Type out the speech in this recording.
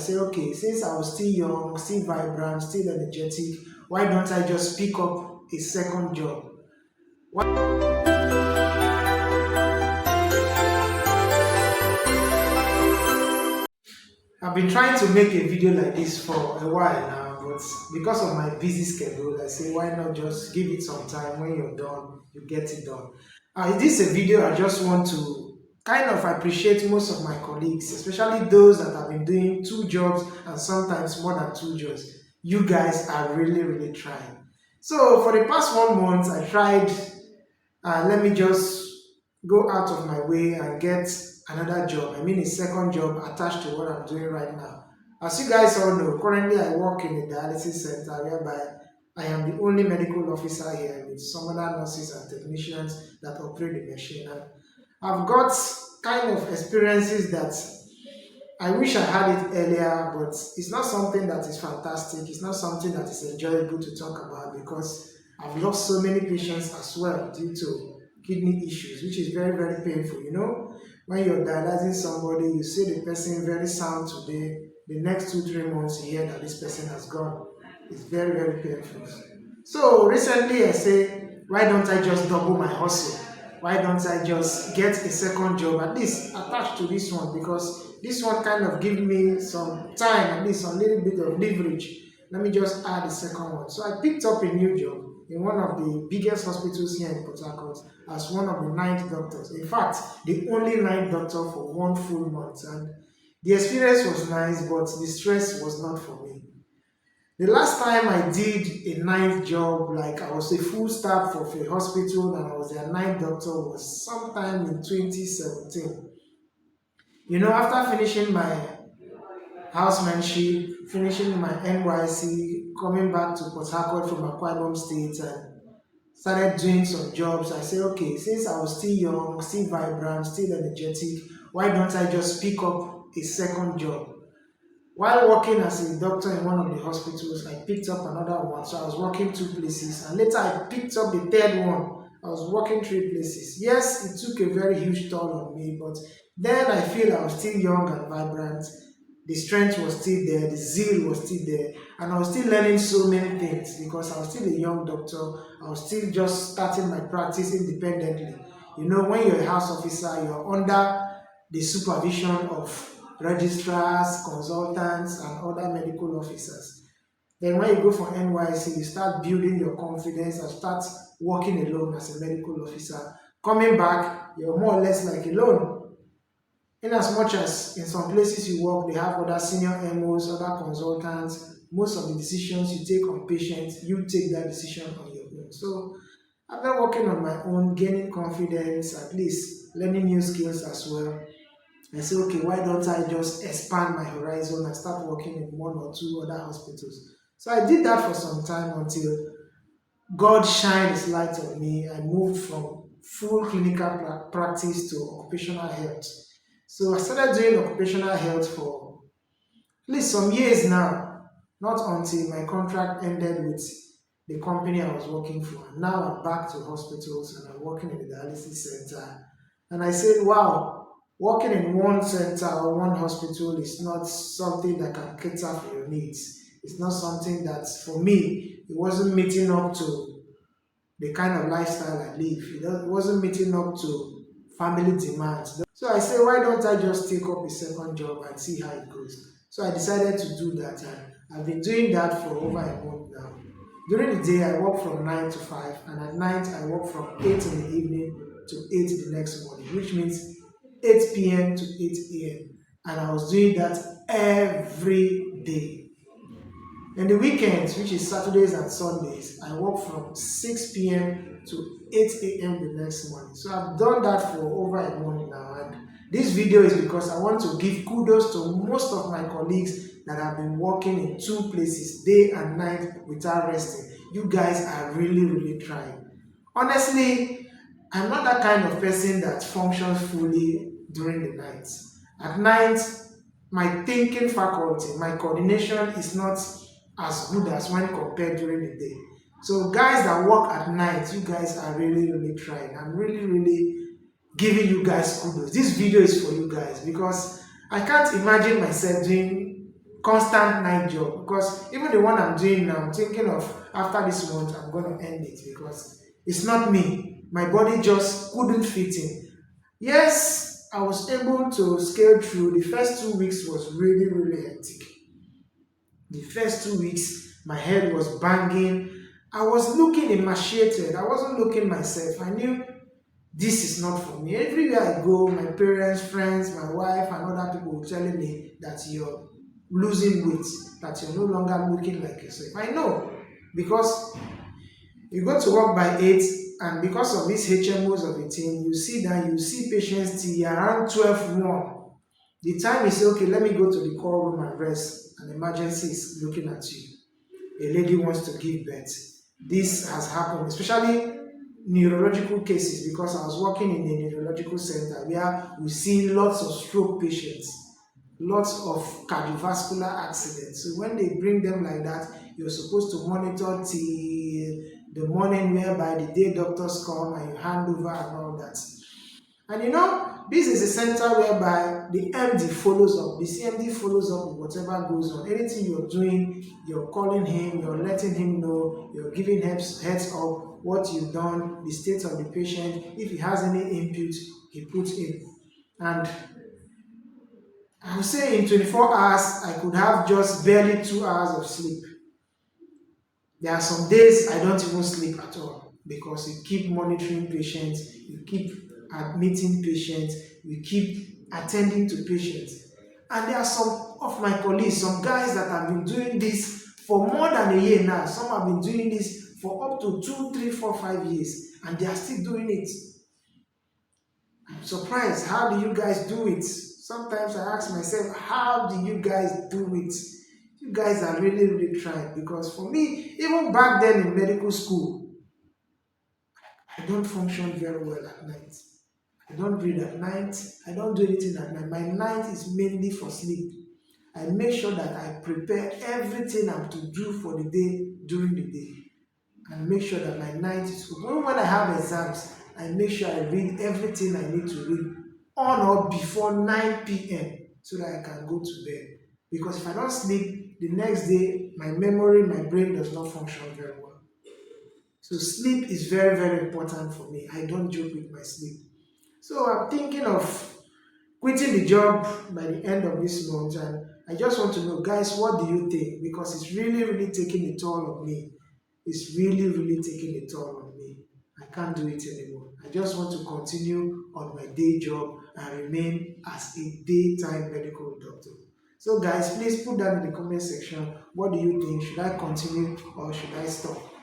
say, okay, since I was still young, still vibrant, still energetic, why don't I just pick up a second job? I've been trying to make a video like this for a while now, but because of my busy schedule, I say why not just give it some time. When you're done, you get it done. This is a video I just want to kind of appreciate most of my colleagues, especially those that have been doing 2 jobs and sometimes more than 2 jobs. You guys are really trying. So for the past 1 month, I tried, let me just go out of my way and get another job. I mean a second job attached to what I'm doing right now. As you guys all know, currently I work in a dialysis center whereby I am the only medical officer here with some other nurses and technicians that operate the machine. And I've got kind of experiences that I wish I had it earlier, but it's not something that is fantastic. It's not something that is enjoyable to talk about because I've lost so many patients as well due to kidney issues, which is very painful. You know, when you're dialyzing somebody, you see the person very sound today, the next 2-3 months you hear that this person has gone. It's very painful. So recently I say, why don't I just double my hustle? Why don't I just get a second job at least attached to this one, because this one kind of give me some time, at least a little bit of leverage. Let me just add a second one. So I picked up a new job in one of the biggest hospitals here in Port Harcourt as one of the 9th doctors. In fact, the only 9th doctor for 1 full month. And the experience was nice, but the stress was not for me. The last time I did a 9th job, like I was a full staff of a hospital and I was their 9th doctor, was sometime in 2017. You know, after finishing my housemanship, finishing my NYC, coming back to Port Harcourt from Akwa Ibom State and started doing some jobs, I said, okay, since I was still young, still vibrant, still energetic, why don't I just pick up a second job? While working as a doctor in one of the hospitals, I picked up another one. So I was working 2 places and later I picked up the 3rd one. I was working 3 places. Yes, it took a very huge toll on me, but then I feel I was still young and vibrant. The strength was still there, the zeal was still there, and I was still learning so many things because I was still a young doctor. I was still just starting my practice independently. You know, when you're a house officer, you're under the supervision of registrars, consultants, and other medical officers. Then when you go for NYC, you start building your confidence and start working alone as a medical officer. Coming back, you're more or less like alone. In as much as in some places you work, they have other senior MOs, other consultants. Most of the decisions you take on patients, you take that decision on your own. So after working on my own, gaining confidence, at least learning new skills as well, I say, okay, why don't I just expand my horizon and start working in 1 or 2 other hospitals? So I did that for some time until God shined His light on me. I moved from full clinical practice to occupational health. So I started doing occupational health for at least some years now, not until my contract ended with the company I was working for. Now I'm back to hospitals and I'm working in the dialysis center. And I said, wow, working in one center or one hospital is not something that can cater for your needs. It's not something that, for me, it wasn't meeting up to the kind of lifestyle I live. It wasn't meeting up to family demands. So I said, why don't I just take up a second job and see how it goes? So I decided to do that, and I've been doing that for over a month now. During the day, I work from 9 to 5, and at night, I work from 8 in the evening to 8 the next morning, which means 8 p.m. to 8 a.m. And I was doing that every day. In the weekends, which is Saturdays and Sundays, I work from 6 p.m. to 8 a.m. the next morning. So I've done that for over a month now. And this video is because I want to give kudos to most of my colleagues that have been working in 2 places, day and night, without resting. You guys are really trying. Honestly, I'm not that kind of person that functions fully during the night. At night, my thinking faculty, my coordination is not as good as when compared during the day. So guys that work at night, you guys are really trying. I'm really giving you guys kudos. This video is for you guys because I can't imagine myself doing constant night job, because even the one I'm doing now, I'm thinking of after this month I'm going to end it because it's not me. My body just couldn't fit in. Yes, I was able to scale through. The first 2 weeks was really, really hectic. The first 2 weeks, my head was banging. I was looking emaciated. I wasn't looking myself. I knew this is not for me. Everywhere I go, my parents, friends, my wife, and other people were telling me that you're losing weight, that you're no longer looking like yourself. I know, because you go to work by 8, and because of these HMOs of a team, you see that you see patients till around 12:1. The time is okay, let me go to the call room and rest. An emergency is looking at you. A lady wants to give birth. This has happened, especially neurological cases, because I was working in a neurological center where we see lots of stroke patients, lots of cardiovascular accidents. So when they bring them like that, you're supposed to monitor till the morning, whereby the day doctors come and you hand over and all that. And this is a center whereby the MD follows up. The CMD follows up with whatever goes on. Anything you're doing, you're calling him, you're letting him know, you're giving heads up what you've done, the state of the patient. If he has any input, he puts in. And I would say in 24 hours, I could have just barely 2 hours of sleep. There are some days I don't even sleep at all, because you keep monitoring patients, you keep admitting patients, you keep attending to patients. And there are some of my colleagues, some guys that have been doing this for more than a year now. Some have been doing this for up to 2, 3, 4, 5 years, and they are still doing it. I'm surprised. How do you guys do it? Sometimes I ask myself, how do you guys do it? You guys are really, really trying, because for me, even back then in medical school, I don't function very well at night. I don't read at night. I don't do anything at night. My night is mainly for sleep. I make sure that I prepare everything I'm to do for the day during the day, and make sure that my night is good. Even when I have exams, I make sure I read everything I need to read on or before 9 p.m. so that I can go to bed. Because if I don't sleep, the next day, my memory, my brain does not function very well. So sleep is very, very important for me. I don't joke with my sleep. So I'm thinking of quitting the job by the end of this month, and I just want to know, guys, what do you think? Because it's really, really taking a toll on me. It's really, really taking a toll on me. I can't do it anymore. I just want to continue on my day job and remain as a daytime medical doctor. So guys, please put that in the comment section. What do you think? Should I continue or should I stop?